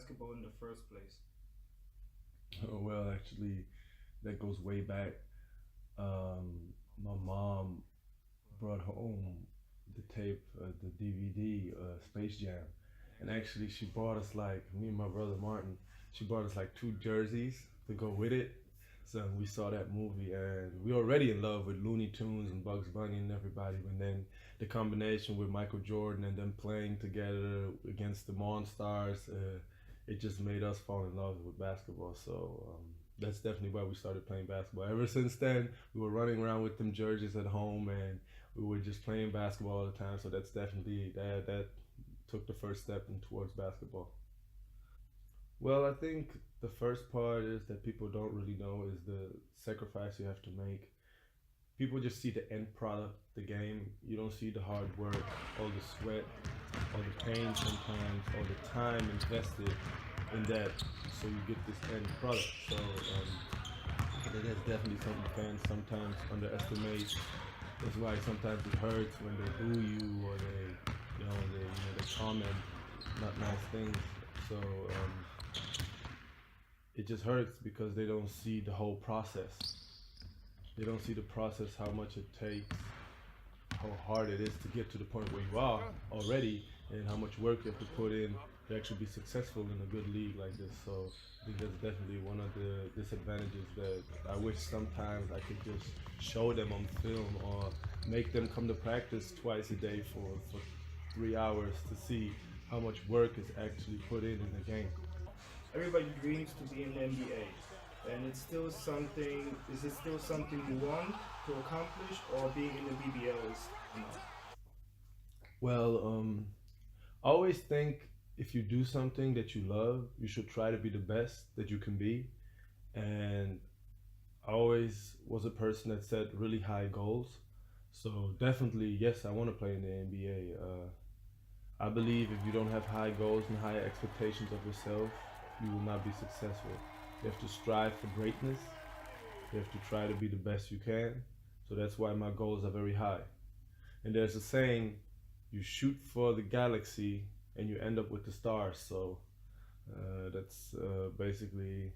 basketball in the first place? Oh, well, actually, that goes way back. My mom brought home the tape, the DVD, Space Jam, and actually she bought us like me and my brother Martin. She bought us like two jerseys to go with it. So we saw that movie, and we were already in love with Looney Tunes and Bugs Bunny and everybody. And then the combination with Michael Jordan and them playing together against the Monstars, it just made us fall in love with basketball. So that's definitely why we started playing basketball. Ever since then, we were running around with them jerseys at home, and we were just playing basketball all the time. So that's definitely that took the first step in towards basketball. Well, I think the first part is that people don't really know is the sacrifice you have to make. People just see the end product, the game. You don't see the hard work, all the sweat, all the pain sometimes, all the time invested in that, so you get this end product. So that's definitely something fans sometimes underestimate. That's why sometimes it hurts when they boo you or they comment not nice things. So it just hurts because they don't see the whole process. They don't see the process, how much it takes, how hard it is to get to the point where you are already, and how much work you have to put in to actually be successful in a good league like this. So I think that's definitely one of the disadvantages that I wish sometimes I could just show them on film or make them come to practice twice a day for 3 hours to see how much work is actually put in the game. Everybody dreams to be in the NBA, and it's still something. Is it still something you want to accomplish, or being in the BBL is enough? Well, I always think if you do something that you love, you should try to be the best that you can be. And I always was a person that set really high goals. So definitely, yes, I want to play in the NBA. I believe if you don't have high goals and high expectations of yourself, you will not be successful. You have to strive for greatness. You have to try to be the best you can. So that's why my goals are very high. And there's a saying, you shoot for the galaxy and you end up with the stars. So that's basically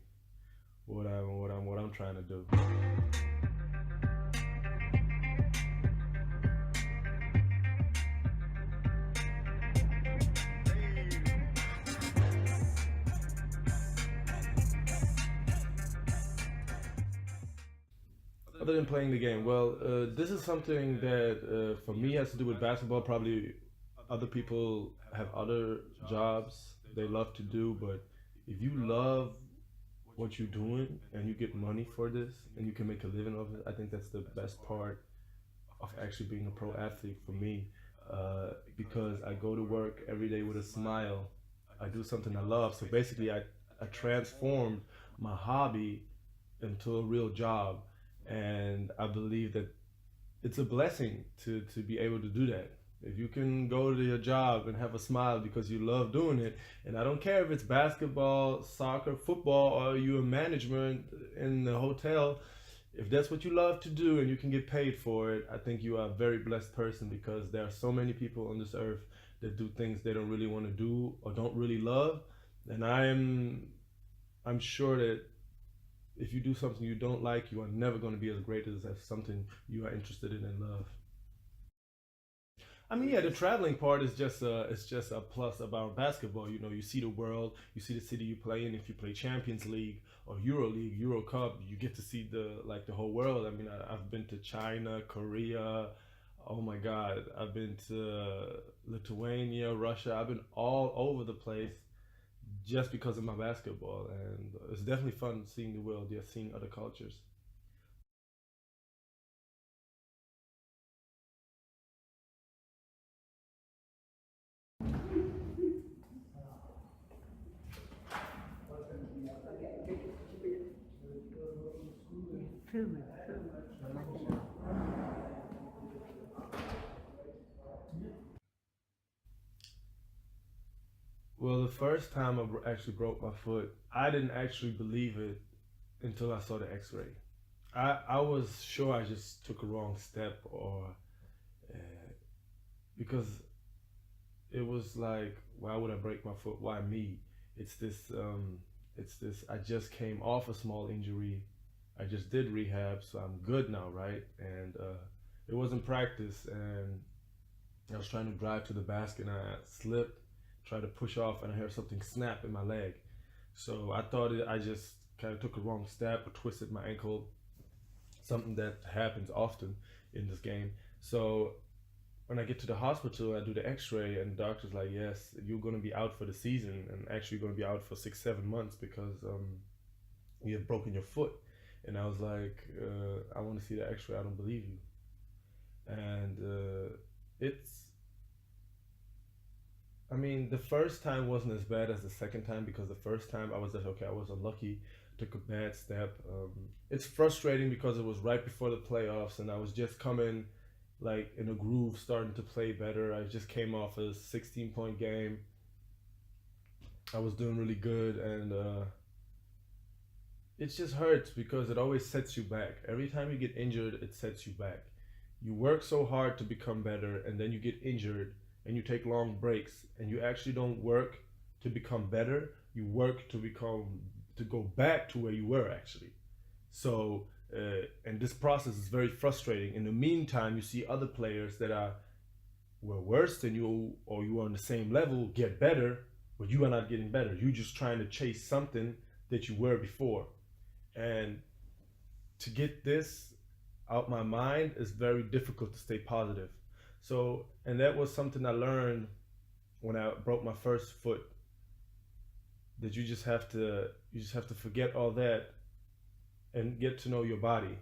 what I'm trying to do. Other than playing the game, well, this is something that for me has to do with basketball. Probably other people have other jobs they love to do, but if you love what you're doing and you get money for this and you can make a living of it, I think that's the best part of actually being a pro athlete for me. Because I go to work every day with a smile. I do something I love. So basically, I transformed my hobby into a real job. And I believe that it's a blessing to be able to do that. If you can go to your job and have a smile because you love doing it, and I don't care if it's basketball, soccer, football, or you're a management in the hotel, if that's what you love to do and you can get paid for it, I think you are a very blessed person because there are so many people on this earth that do things they don't really want to do or don't really love. And I'm sure that if you do something you don't like, you are never going to be as great as something you are interested in and love. I mean, yeah, the traveling part is just it's just a plus about basketball. You know, you see the world, you see the city you play in. If you play Champions League or Euro League, Euro Cup, you get to see the whole world. I mean, I've been to China, Korea. Oh my God, I've been to Lithuania, Russia. I've been all over the place just because of my basketball, and it's definitely fun seeing the world. Yeah, seeing other cultures. Well, the first time actually broke my foot, I didn't actually believe it until I saw the X-ray. I was sure I just took a wrong step, or uh, because it was like, why would I break my foot? Why me? It's this it's this I just came off a small injury. I just did rehab, so I'm good now, right? And it wasn't practice, and I was trying to drive to the basket, and I slipped, tried to push off, and I heard something snap in my leg. So I thought I just kind of took a wrong step or twisted my ankle, something that happens often in this game. So when I get to the hospital, I do the X-ray, and the doctor's like, "Yes, you're going to be out for the season, and actually you're going to be out for 6, 7 months because you have broken your foot." And I was like, "I want to see the X-ray. I don't believe you." And it's, I mean, the first time wasn't as bad as the second time because the first time I was just okay. I was unlucky, took a bad step. It's frustrating because it was right before the playoffs, and I was just coming like in a groove, starting to play better. I just came off a 16-point game. I was doing really good, and it just hurts because it always sets you back. Every time you get injured, it sets you back. You work so hard to become better, and then you get injured, and you take long breaks, and you actually don't work to become better. You work to go back to where you were actually. So, and this process is very frustrating. In the meantime, you see other players that were worse than you, or you are on the same level, get better, but you are not getting better. You're just trying to chase something that you were before. And to get this out my mind is very difficult to stay positive. So, and that was something I learned when I broke my first foot. That you just have to forget all that and get to know your body,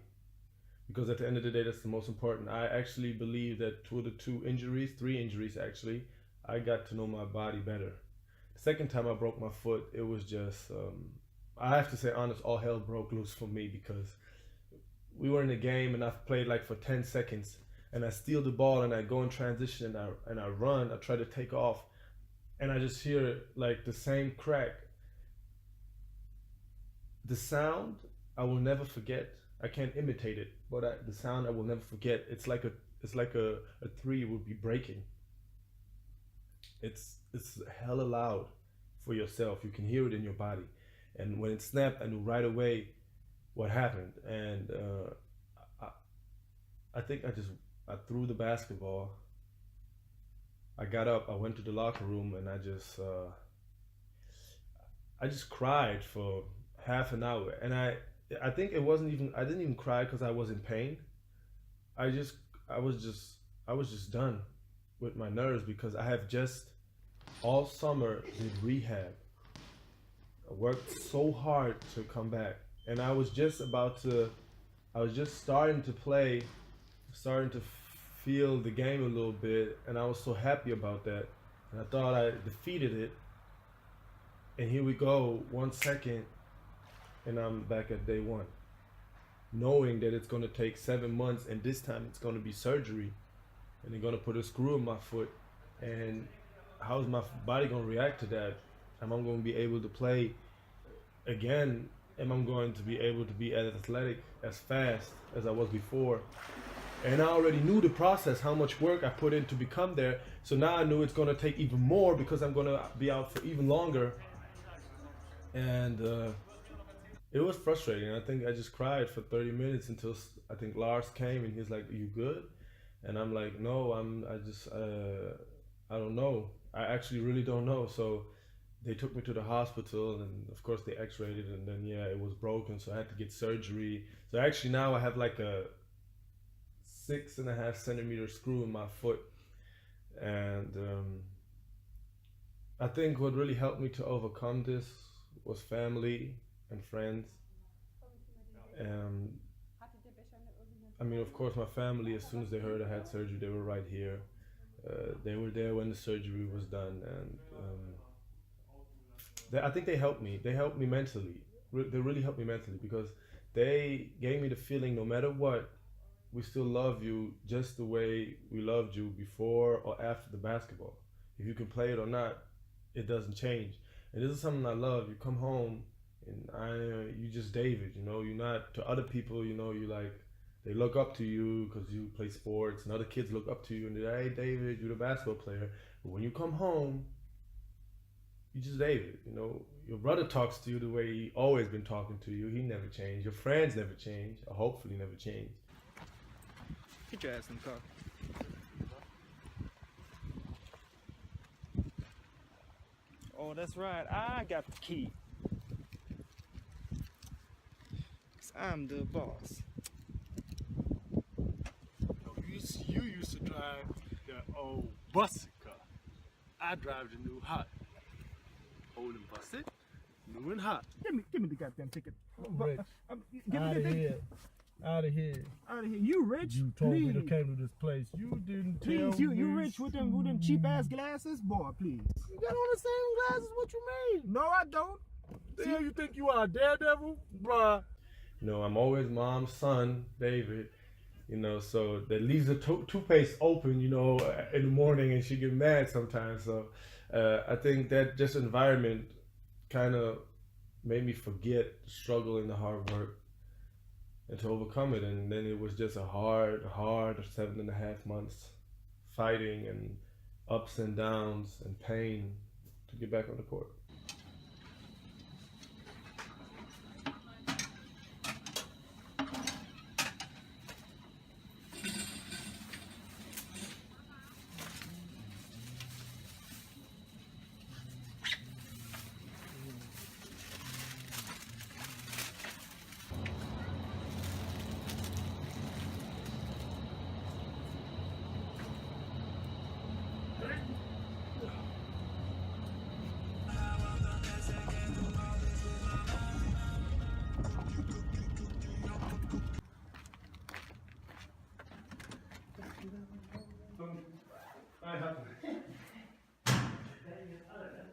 because at the end of the day, that's the most important. I actually believe that two of the 3 injuries actually, I got to know my body better. The second time I broke my foot, it was just I have to say honest, all hell broke loose for me because we were in a game and I've played like for 10 seconds and I steal the ball and I go in transition and I run, I try to take off, and I just hear like the same crack. The sound I will never forget. I can't imitate it, but the sound I will never forget. It's like a tree would be breaking. It's hella loud for yourself. You can hear it in your body, and when it snapped, I knew right away what happened. And I, I think I threw the basketball. I got up. I went to the locker room, and I just cried for half an hour. And I think it wasn't even I didn't even cry because I was in pain. I just I was just I was just done with my nerves because I have just all summer did rehab. I worked so hard to come back, and I was just starting to play, starting to feel the game a little bit, and I was so happy about that. And I thought I defeated it, and here we go, 1 second, and I'm back at day one, knowing that it's gonna take 7 months, and this time it's gonna be surgery, and they're gonna put a screw in my foot, and how's my body gonna react to that? Am I gonna be able to play again? Am I going to be able to be as athletic, as fast as I was before? And I already knew the process, how much work I put in to become there. So now I knew it's gonna take even more because I'm gonna be out for even longer. And it was frustrating. I think I just cried for 30 minutes until I think Lars came and he's like, "Are you good?" And I'm like, "No, I don't know. I actually really don't know." So they took me to the hospital, and of course they x-rayed it, and then yeah, it was broken, so I had to get surgery. So actually now I have like a 6.5 centimeter screw in my foot. And I think what really helped me to overcome this was family and friends. um, I mean, of course, my family, as soon as they heard I had surgery, they were right here. They were there when the surgery was done, and I think they helped me. They helped me mentally. They really helped me mentally because they gave me the feeling, no matter what, we still love you just the way we loved you before or after the basketball. If you can play it or not, it doesn't change. And this is something I love. You come home and you just David. You know, you're not to other people. You know, you like they look up to you because you play sports, and other kids look up to you and they're, "Hey, David, you're the basketball player." But when you come home, you just David. You know, your brother talks to you the way he always been talking to you. He never changed. Your friends never changed, or hopefully never changed. Get your ass in the car. Oh, that's right. I got the key. 'Cause I'm the boss. You used to drive the old busted car. I drive the new hot. Old and busted, new and hot. Give me the goddamn ticket. I'm rich. Give me the ticket. Out of here. Out of here. You rich? You told me to Please. come to this place. You didn't tell Please, me. you rich with them cheap ass glasses? Boy, please. You got on the same glasses. What you mean? No, I don't. The hell you think you are, a daredevil? Bruh. You know, I'm always mom's son, David. You know, so that leaves the toothpaste open, you know, in the morning, and she get mad sometimes. So I think that just environment kind of made me forget the struggle and the hard work and to overcome it. And then it was just a hard 7.5 months fighting and ups and downs and pain to get back on the court.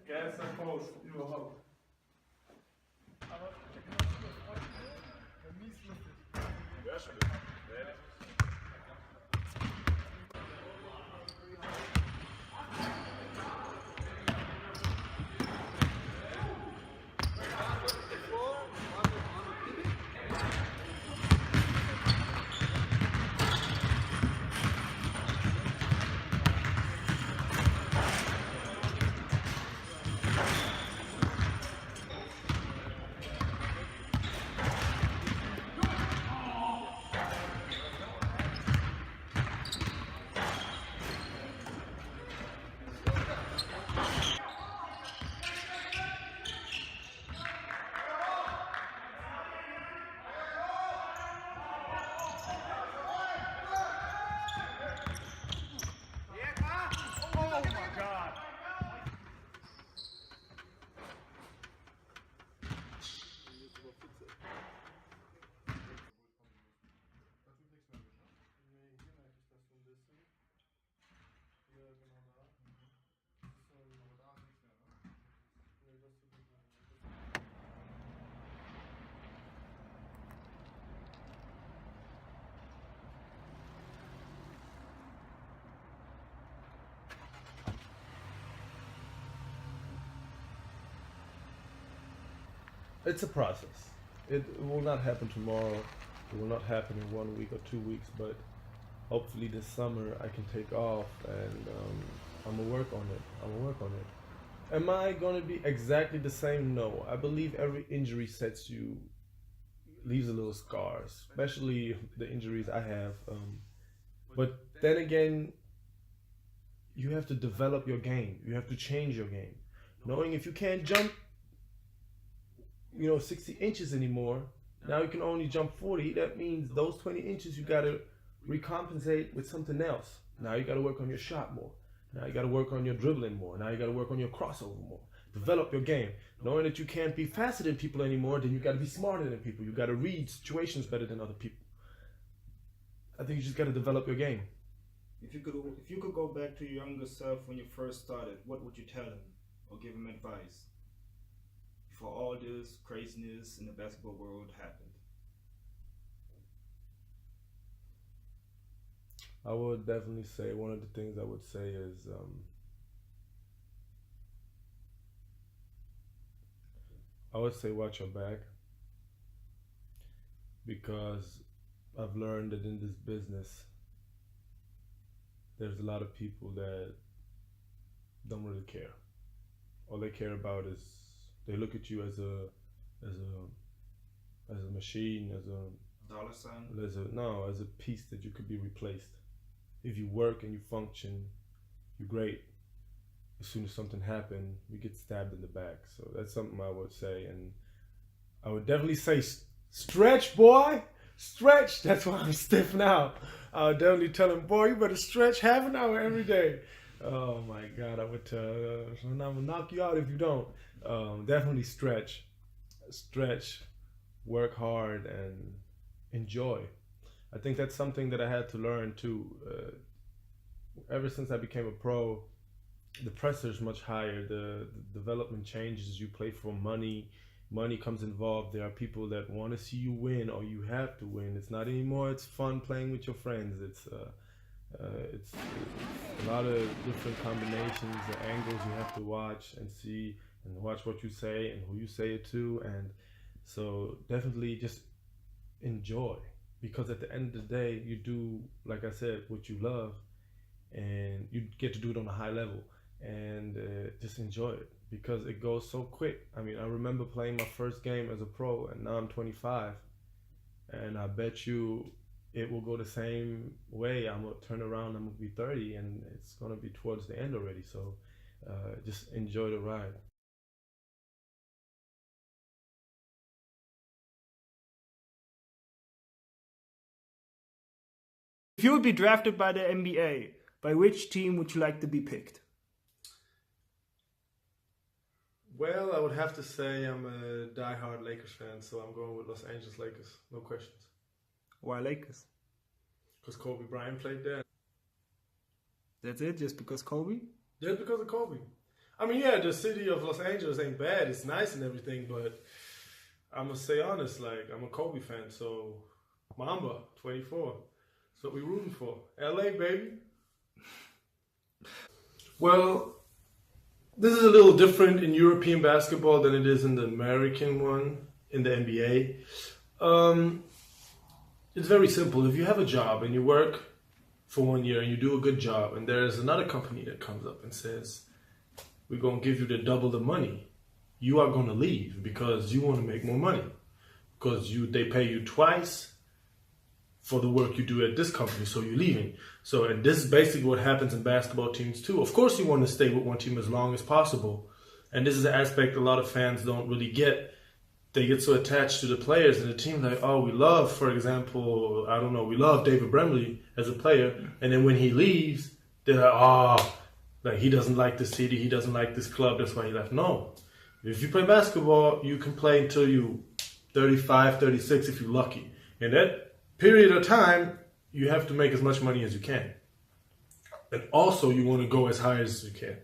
Gas and post, you a hoe. It's a process. It will not happen tomorrow. It will not happen in 1 week or 2 weeks, but hopefully this summer I can take off and I'm gonna work on it. Am I gonna be exactly the same? No. I believe every injury leaves a little scars, especially the injuries I have. But then again, you have to develop your game. You have to change your game. Knowing if you can't jump 60 inches anymore, now you can only jump 40. That means those 20 inches you gotta recompensate with something else. Now you gotta work on your shot more. Now you gotta work on your dribbling more. Now you gotta work on your crossover more. Develop your game. Knowing that you can't be faster than people anymore, then you gotta be smarter than people. You gotta read situations better than other people. I think you just gotta develop your game. If you could go back to your younger self when you first started, what would you tell him or give him advice before all this craziness in the basketball world happened? I would definitely say one of the things I would say is I would say watch your back, because I've learned that in this business there's a lot of people that don't really care. all they care about is they look at you as a as a as a machine, Dollar sign. as a piece that you could be replaced. If you work and you function, you're great. As soon as something happens, you get stabbed in the back. So that's something I would say, and I would definitely say stretch, boy, stretch. That's why I'm stiff now. I would definitely tell him, boy, you better stretch half an hour every day. Oh my God, I would tell. I'm gonna knock you out if you don't. Definitely stretch, work hard, and enjoy. I think that's something that I had to learn too. Ever since I became a pro, the pressure is much higher. The development changes. You play for money. Money comes involved. There are people that want to see you win, or you have to win. It's not anymore. It's fun playing with your friends. It's a lot of different combinations, the angles you have to watch and see, and watch what you say and who you say it to, and so definitely just enjoy, because at the end of the day, you do, like I said, what you love, and you get to do it on a high level, and just enjoy it because it goes so quick. I mean, I remember playing my first game as a pro, and now I'm 25, and I bet you it will go the same way. I'm gonna turn around, I'm gonna be 30, and it's gonna be towards the end already. So just enjoy the ride. If you would be drafted by the NBA, by which team would you like to be picked? Well, I would have to say I'm a diehard Lakers fan, so I'm going with Los Angeles Lakers. No questions. Why Lakers? Because Kobe Bryant played there. That's it? Just because Kobe? Just because of Kobe. I mean, yeah, the city of Los Angeles ain't bad. It's nice and everything, but I'm going to say honest, like, I'm a Kobe fan, so Mamba, 24. That's what we rooting for. LA, baby. Well, this is a little different in European basketball than it is in the American one, in the NBA. It's very simple. If you have a job and you work for 1 year and you do a good job, and there's another company that comes up and says, we're going to give you double the money, you are going to leave because you want to make more money. Because they pay you twice for the work you do at this company, so you're leaving. So, and this is basically what happens in basketball teams too. Of course you want to stay with one team as long as possible. And this is an aspect a lot of fans don't really get. They get so attached to the players and the team, like, oh, we love, for example, I don't know, we love David Brembly as a player. And then when he leaves, they're like, oh, like he doesn't like the city, he doesn't like this club, that's why he left. No. If you play basketball, you can play until you 35, 36 if you're lucky. And that period of time, you have to make as much money as you can. And also, you want to go as high as you can.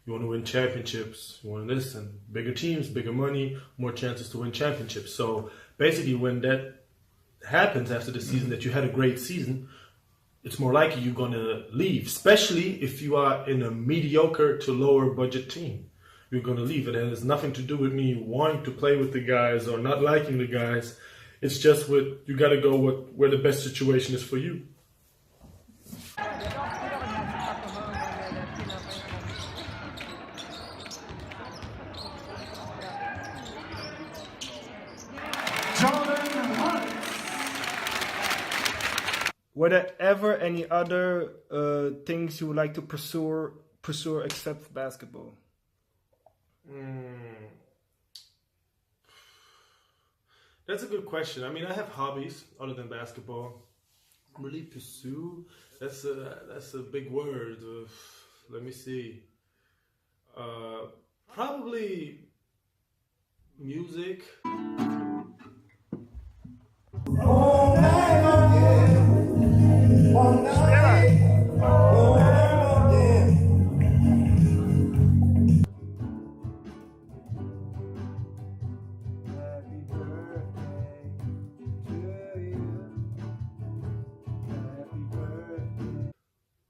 You want to win championships. You want this, and bigger teams, bigger money, more chances to win championships. So basically, when that happens after the season, that you had a great season, it's more likely you're going to leave, especially if you are in a mediocre to lower budget team. You're going to leave. It has nothing to do with me wanting to play with the guys or not liking the guys. It's just you got to go where the best situation is for you. Were there ever any other things you would like to pursue except basketball? That's a good question. I mean, I have hobbies other than basketball. Really pursue? That's a big word. Let me see. Probably music.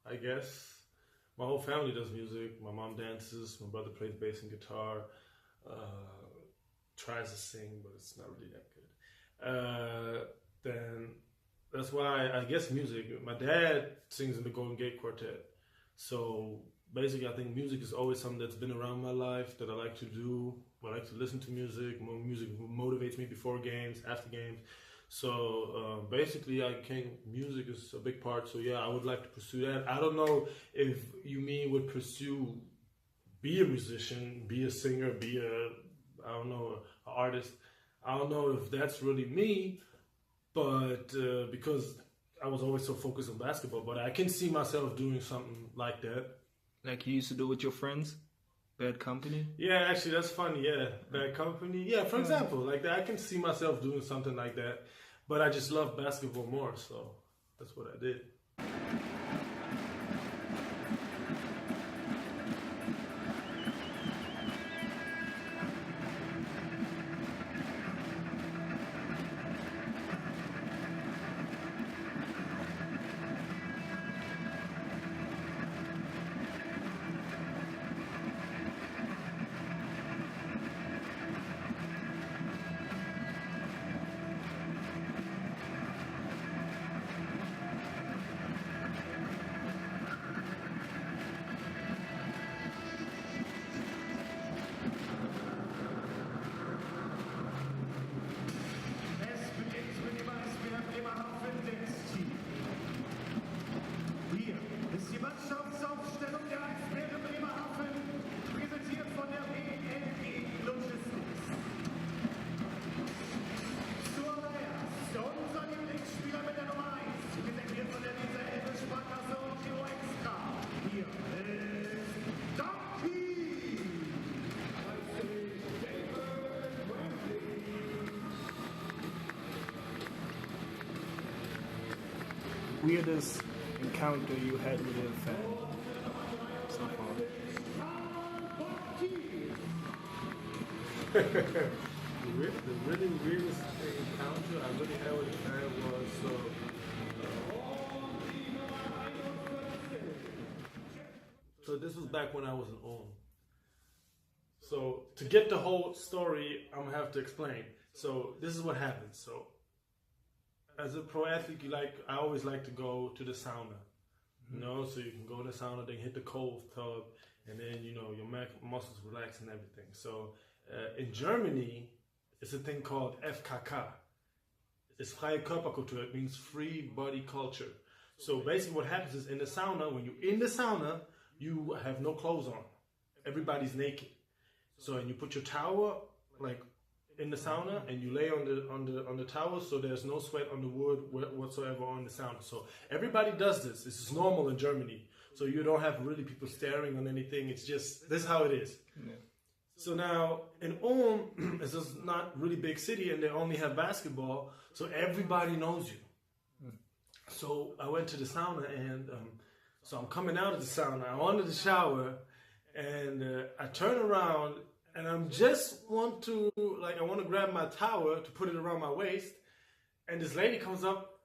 I guess my whole family does music. My mom dances. My brother plays bass and guitar. Tries to sing, but it's not really that good. Then that's why I guess music. My dad sings in the Golden Gate Quartet, so basically, I think music is always something that's been around my life that I like to do. I like to listen to music. Music motivates me before games, after games. So basically, music is a big part. So yeah, I would like to pursue that. I don't know if you mean would pursue, be a musician, be a singer, be I don't know, an artist. I don't know if that's really me, but because I was always so focused on basketball, but I can see myself doing something like that. Like you used to do with your friends? Bad Company? Yeah, actually, that's funny. Yeah, Bad Company. Yeah, for example, like that, I can see myself doing something like that. But I just love basketball more, so that's what I did. Weirdest encounter you had with a fan so far? The really weirdest encounter I really had with a fan was so this was back when I was in Ulm. So to get the whole story, I'm gonna have to explain. So this is what happened. So as a pro athlete, I always like to go to the sauna. You know, so you can go to the sauna, then hit the cold tub, and then your muscles relax and everything. So in Germany, it's a thing called FKK. It's freie Körperkultur. It means free body culture. So basically, what happens is in the sauna, when you're in the sauna, you have no clothes on. Everybody's naked. So and you put your towel in the sauna, and you lay on the towel, so there's no sweat on the wood whatsoever on the sauna. So everybody does this. This is normal in Germany. So you don't have really people staring on anything. It's just this is how it is. Yeah. So now in Ulm, it's just not really big city, and they only have basketball. So everybody knows you. Mm. So I went to the sauna, and so I'm coming out of the sauna. I wanted to shower, and I turn around. And I want to grab my towel to put it around my waist. And this lady comes up,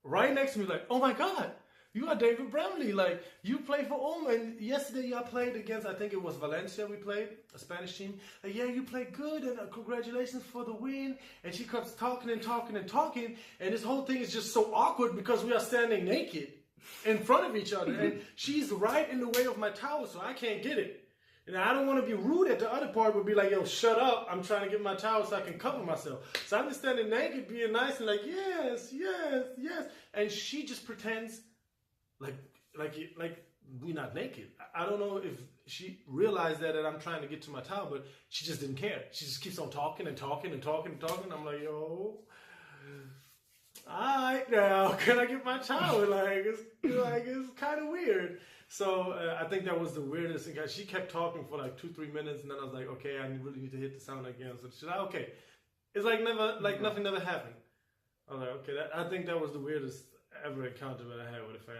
right next to me, oh my God, you are David Brembly. You play for Ulm. And yesterday I played against, I think it was Valencia we played, a Spanish team. Yeah, you played good, and congratulations for the win. And she comes talking and talking and talking. And this whole thing is just so awkward because we are standing naked in front of each other. And she's right in the way of my towel, so I can't get it. And I don't want to be rude at the other part, but be like, yo, shut up. I'm trying to get my towel so I can cover myself. So I'm just standing naked, being nice and yes, yes, yes. And she just pretends like we're not naked. I don't know if she realized that I'm trying to get to my towel, but she just didn't care. She just keeps on talking and talking and talking and talking. I'm like, yo, all right now, can I get my towel? It's kind of weird. So I think that was the weirdest thing. She kept talking for 2-3 minutes, and then I was like, okay, I really need to hit the sauna again. So she's like, okay. It's nothing never happened. I was like, okay, I think that was the weirdest ever encounter that I had with a fan.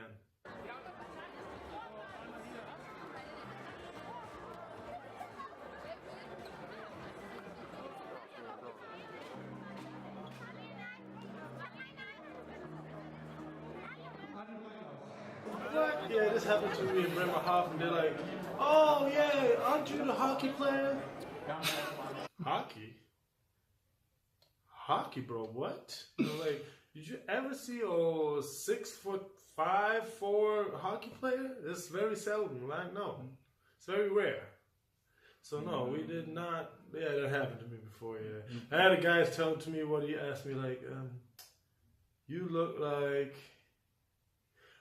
Yeah, this happened to me in Bremerhaven. They're like, oh yeah, aren't you the hockey player? Hockey? Hockey, bro, what? They're like, Did you ever see a 6'5", 4" hockey player? It's very seldom, right? No, it's very rare. So no, we did not. Yeah, that happened to me before. Yeah, I had a guy tell to me what he asked me like, "You look like."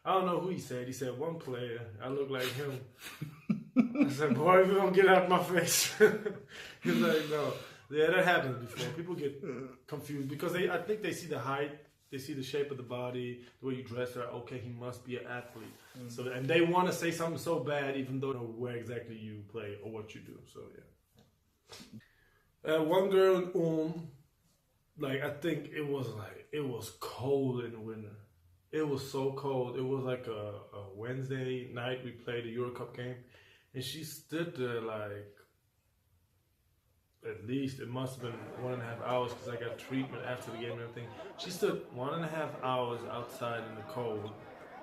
I don't know who he said. He said one player. I look like him. I said, "Boy, we're gonna get out of my face." He's like, "No." Yeah, that happens before. People get confused because I think they see the height, they see the shape of the body, the way you dress. They're like, okay, he must be an athlete. So, and they want to say something so bad, even though they don't know where exactly you play or what you do. So yeah. One girl in like I think it was cold in the winter. It was so cold. It was like a Wednesday night. We played a Euro Cup game, and she stood there like. At least it must have been 1.5 hours because I got treatment after the game and everything. She stood 1.5 hours outside in the cold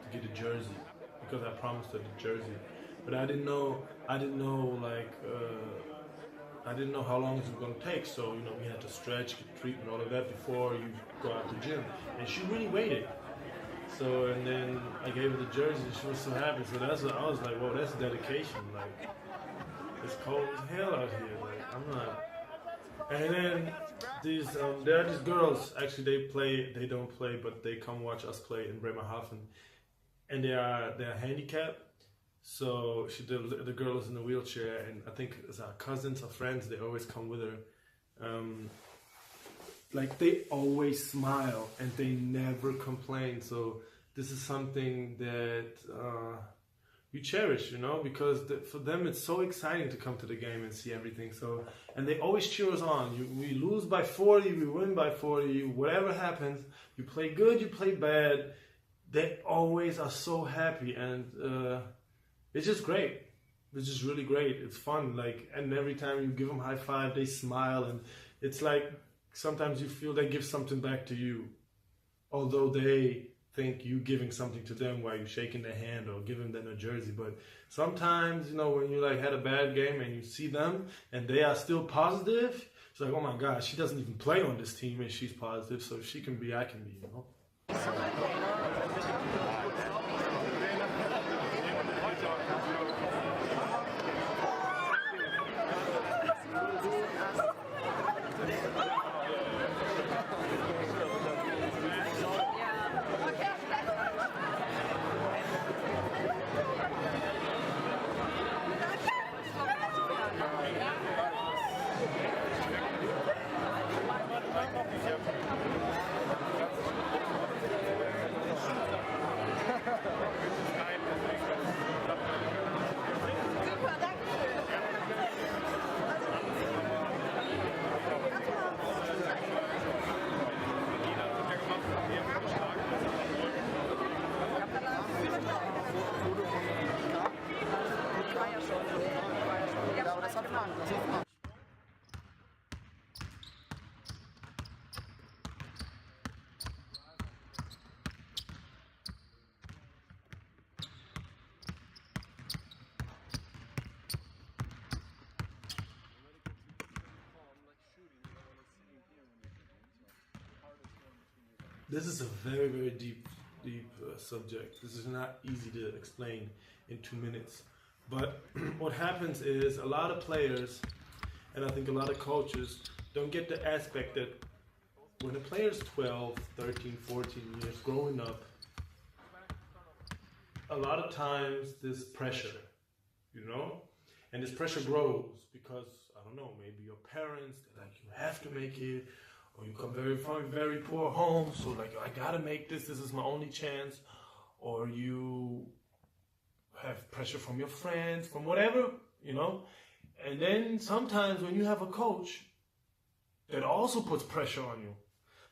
to get a jersey because I promised her the jersey. But I didn't know how long it was going to take. So, we had to stretch, get treatment, all of that before you go out to the gym. And she really waited. So, and then I gave her the jersey and she was so happy. So I was like, whoa, that's dedication. Like, it's cold as hell out here. Like, I'm not. And then there are these girls. Actually, they don't play, but they come watch us play in Bremerhaven, and they're handicapped. So the girl is in a wheelchair, and I think it's our cousins or friends. They always come with her. Like they always smile and they never complain. So this is something that. You cherish, because for them it's so exciting to come to the game and see everything. So, and they always cheer us on. We lose by 40, we win by 40, whatever happens. You play good, you play bad. They always are so happy, and it's just great. It's just really great. It's fun. And every time you give them a high five, they smile, and it's like sometimes you feel they give something back to you, although they think you giving something to them while you're shaking their hand or giving them a jersey. But sometimes, when you had a bad game and you see them and they are still positive, it's like, oh my gosh, she doesn't even play on this team and she's positive, so if she can be, I can be, This is a very, very deep subject. This is not easy to explain in 2 minutes. But what happens is a lot of players, and I think a lot of coaches, don't get the aspect that when a player is 12, 13, 14 years growing up, a lot of times there's pressure, and this pressure grows because, I don't know, maybe your parents, they're like, you have to make it, or you come from a very poor home, so I gotta make this is my only chance, or you have pressure from your friends, from whatever, and then sometimes when you have a coach that also puts pressure on you,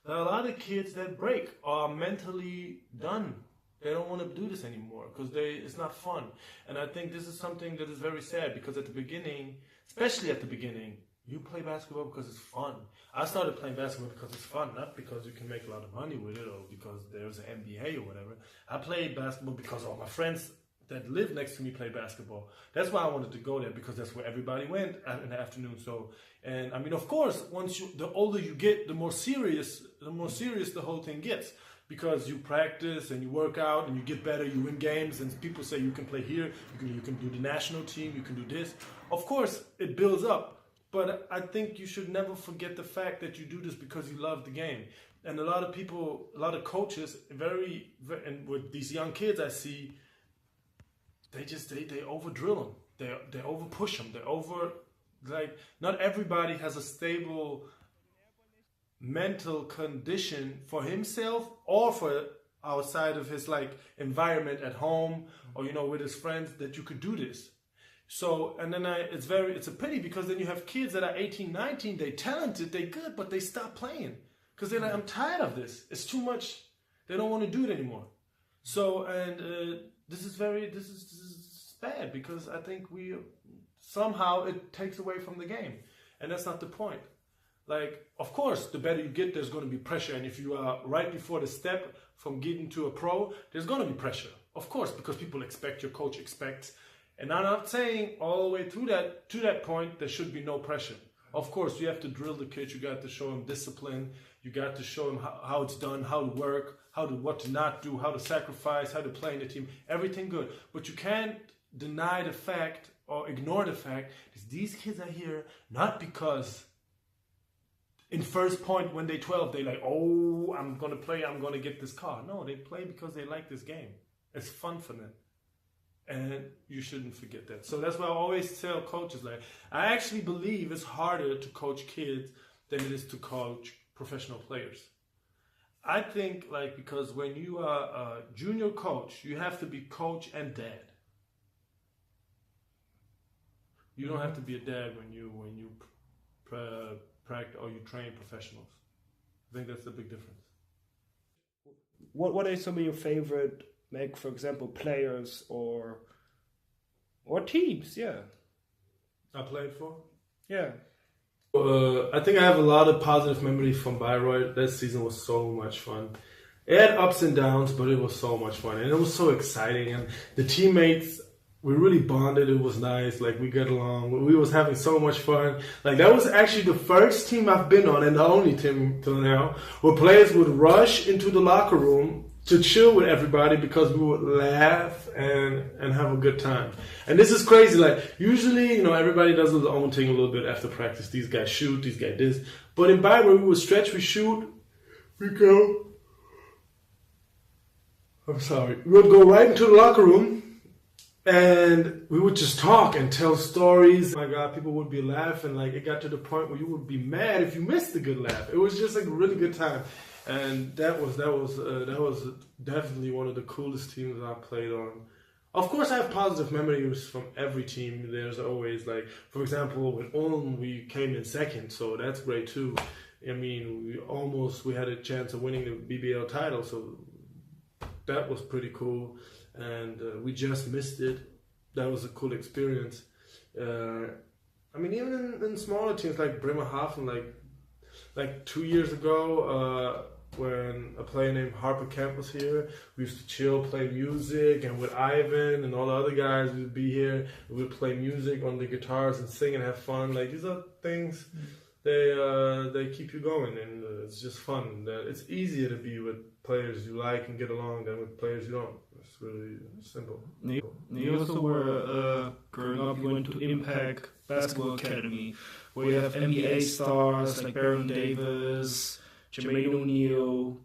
there are a lot of kids that break or are mentally done. They don't want to do this anymore because it's not fun. And I think this is something that is very sad because at the beginning, especially at the beginning, you play basketball because it's fun. I started playing basketball because it's fun, not because you can make a lot of money with it or because there's an NBA or whatever. I played basketball because all my friends that lived next to me played basketball. That's why I wanted to go there, because that's where everybody went in the afternoon. So, and I mean, of course, the older you get, the more serious the whole thing gets. because you practice and you work out and you get better, you win games, and people say you can play here, you can do the national team, you can do this. Of course, it builds up, but I think you should never forget the fact that you do this because you love the game. And a lot of people, a lot of coaches, and with these young kids I see, they over drill them, they over push them, not everybody has a stable mental condition for himself or for outside of his environment at home or with his friends that you could do this. So and then it's a pity because then you have kids that are 18, 19, they talented, they good, but they stop playing because they're like, I'm tired of this. It's too much. They don't want to do it anymore. So and this is bad because I think somehow it takes away from the game, and that's not the point. Of course, the better you get, there's going to be pressure. And if you are right before the step from getting to a pro, there's going to be pressure. Of course, because people expect, your coach expects. And I'm not saying all the way through to that point, there should be no pressure. Of course, you have to drill the kid. You got to show him discipline. You got to show him how it's done, how to work, what to not do, how to sacrifice, how to play in the team. Everything good. But you can't deny the fact or ignore the fact that these kids are here not because in first point when they're 12, they're like, oh, I'm going to play, I'm going to get this car. No, they play because they like this game. It's fun for them. And you shouldn't forget that. So that's why I always tell coaches, I actually believe it's harder to coach kids than it is to coach professional players. I think because when you are a junior coach, you have to be coach and dad. You don't have to be a dad when you practice or you train professionals. I think that's the big difference. What are some of your favorite, for example, players or teams? Yeah, I played for. Yeah. I think I have a lot of positive memories from Bayreuth. That season was so much fun. It had ups and downs, but it was so much fun, and it was so exciting. And the teammates, we really bonded. It was nice. We got along. We was having so much fun. That was actually the first team I've been on and the only team till now where players would rush into the locker room to chill with everybody because we would laugh and have a good time. And this is crazy. Usually, everybody does their own thing a little bit after practice. These guys shoot, these guys this. But in Bayreuth, we would stretch, we shoot, we go. I'm sorry. We would go right into the locker room. And we would just talk and tell stories. Oh my God, people would be laughing. It got to the point where you would be mad if you missed a good laugh. It was just a really good time, and that was definitely one of the coolest teams I played on. Of course, I have positive memories from every team. There's always for example, with Ulm, we came in second, so that's great too. I mean, we had a chance of winning the BBL title, so that was pretty cool. And we just missed it. That was a cool experience. I mean, even in smaller teams like Bremerhaven, like 2 years ago, when a player named Harper Kemp was here, we used to chill, play music, and with Ivan and all the other guys, we'd be here. We would play music on the guitars and sing and have fun. These are things they keep you going, and it's just fun. It's easier to be with players you like and get along than with players you don't. It's really simple. You also were, growing up, you went to Impact Basketball Academy, where you have NBA stars like Baron Davis, Jermaine O'Neal,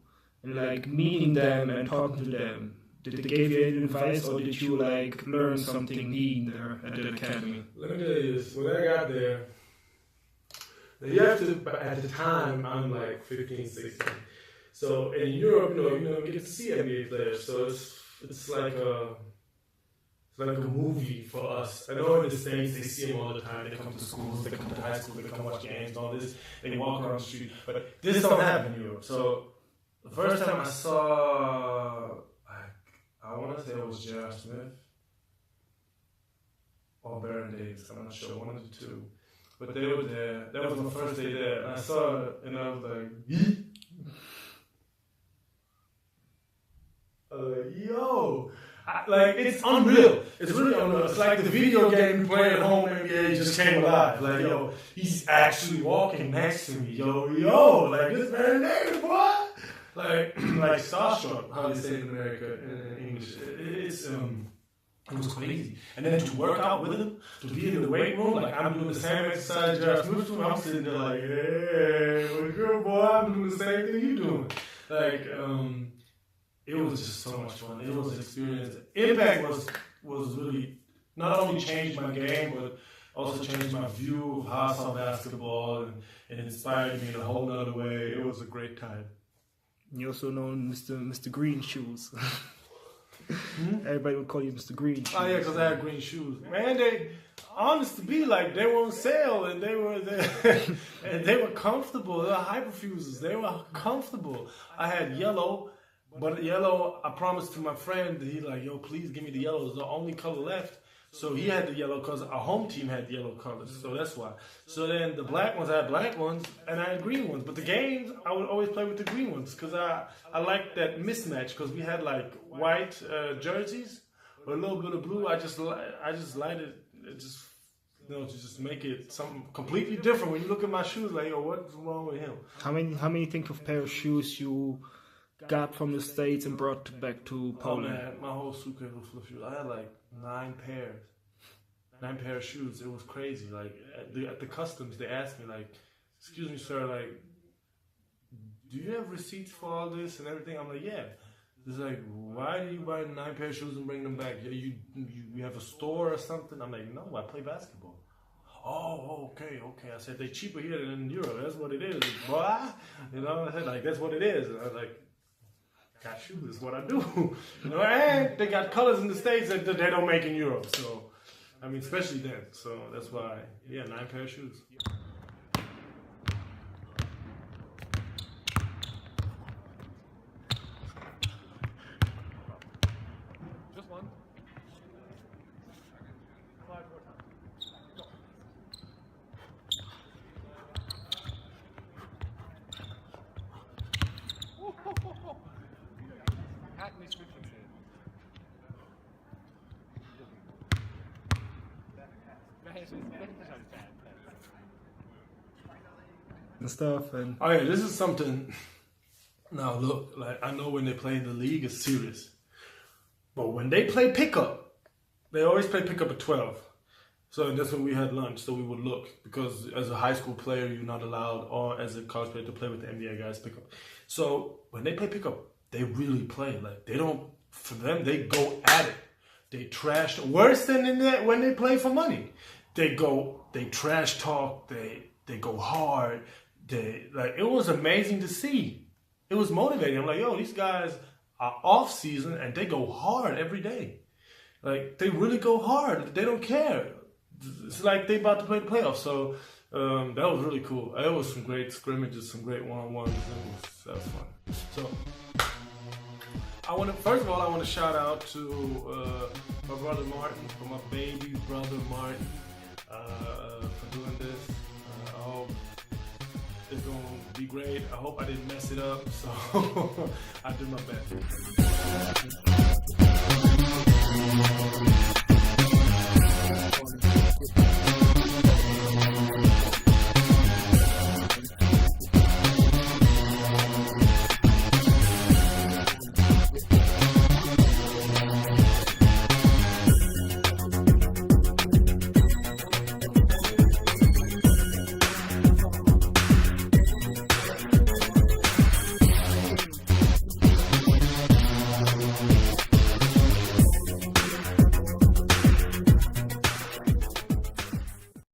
and meeting them and talking to them. Did they give you any advice, or did you learn something new there at the academy? Let me tell you this, when I got there, you have to, at the time, I'm 15, 16. So in Europe, you don't get to see NBA players, so it's like a movie for us. I know in the States they see them all the time. They come to schools, they come to high school, they come watch games and all this. They walk around the street, but this don't happen in Europe. So the first time I saw, I want to say it was J.R. Smith or Baron Davis. I'm not sure, one of the two. But they were there. That was my first day there, and I saw it, and I was like, Yee! Yo, it's unreal. It's really unreal. It's like the video game you play at home, NBA just came alive. Yo, he's actually walking next to me. Yo, this man David, boy. like starstruck, how they say in America in English. It was crazy. And then to work out with him, to be in the weight room, like I'm doing the same exercise Josh Smith doing, I'm sitting there like, hey, what's good, boy? I'm doing the same thing you doing. Like, it was just so much fun. It was an experience. Impact was really, not only changed my game, but also changed my view of how I saw basketball, and inspired me in a whole other way. It was a great time. You also known Mr. Green Shoes. Everybody would call you Mr. Green Shoes. Oh yeah, because I had green shoes. Man, they, honest to be, like, they were on sale, and they were and they were comfortable. They were hyperfuses. They were comfortable. I had yellow, but yellow, I promised to my friend, he like, yo, please give me the yellow. It's the only color left. So he had the yellow because our home team had yellow colors, so that's why. So then the black ones, I had black ones, and I had green ones. But the games, I would always play with the green ones because I liked that mismatch, because we had like white jerseys with a little bit of blue. I just liked it, just, you know, to just make it something completely different. When you look at my shoes, like, yo, what's wrong with him? How many think of pair of shoes you got from the States and brought back to Poland? Oh man, my whole suitcase was full of shoes. I had like 9 pairs. 9 pair of shoes. It was crazy. Like at the customs, they asked me like, "Excuse me, sir, like, do you have receipts for all this and everything?" I'm like, "Yeah." It's like, "Why do you buy 9 pair of shoes and bring them back? You have a store or something?" I'm like, "No, I play basketball." Oh, okay. I said, "They're cheaper here than in Europe. That's what it is, boy." You know, I said, like, that's what it is. And I was like, got shoes is what I do. You know, and they got colors in the States that they don't make in Europe. So, I mean, especially then. So that's why, yeah, 9 pair of shoes. Just one. 5 more times. Go. Hackney switching shit. And stuff, and Oh yeah, this is something. Now look, like, I know when they play in the league, it's serious. But when they play pickup, they always play pickup at 12. So that's when we had lunch. So we would look, because as a high school player, you're not allowed, or as a college player, to play with the NBA guys pickup. So when they play pickup, they really play. Like, they don't, for them, they go at it. They trash, worse than in that when they play for money. They trash talk, they go hard. It was amazing to see. It was motivating. I'm like, yo, these guys are off season and they go hard every day. Like, they really go hard. They don't care. It's like they about to play the playoffs. So that was really cool. It was some great scrimmages, some great one-on-ones. That was fun. So first of all, I want to shout out to my brother Martin, for my baby brother Martin, for doing this. I hope it's going to be great. I hope I didn't mess it up. So I did my best.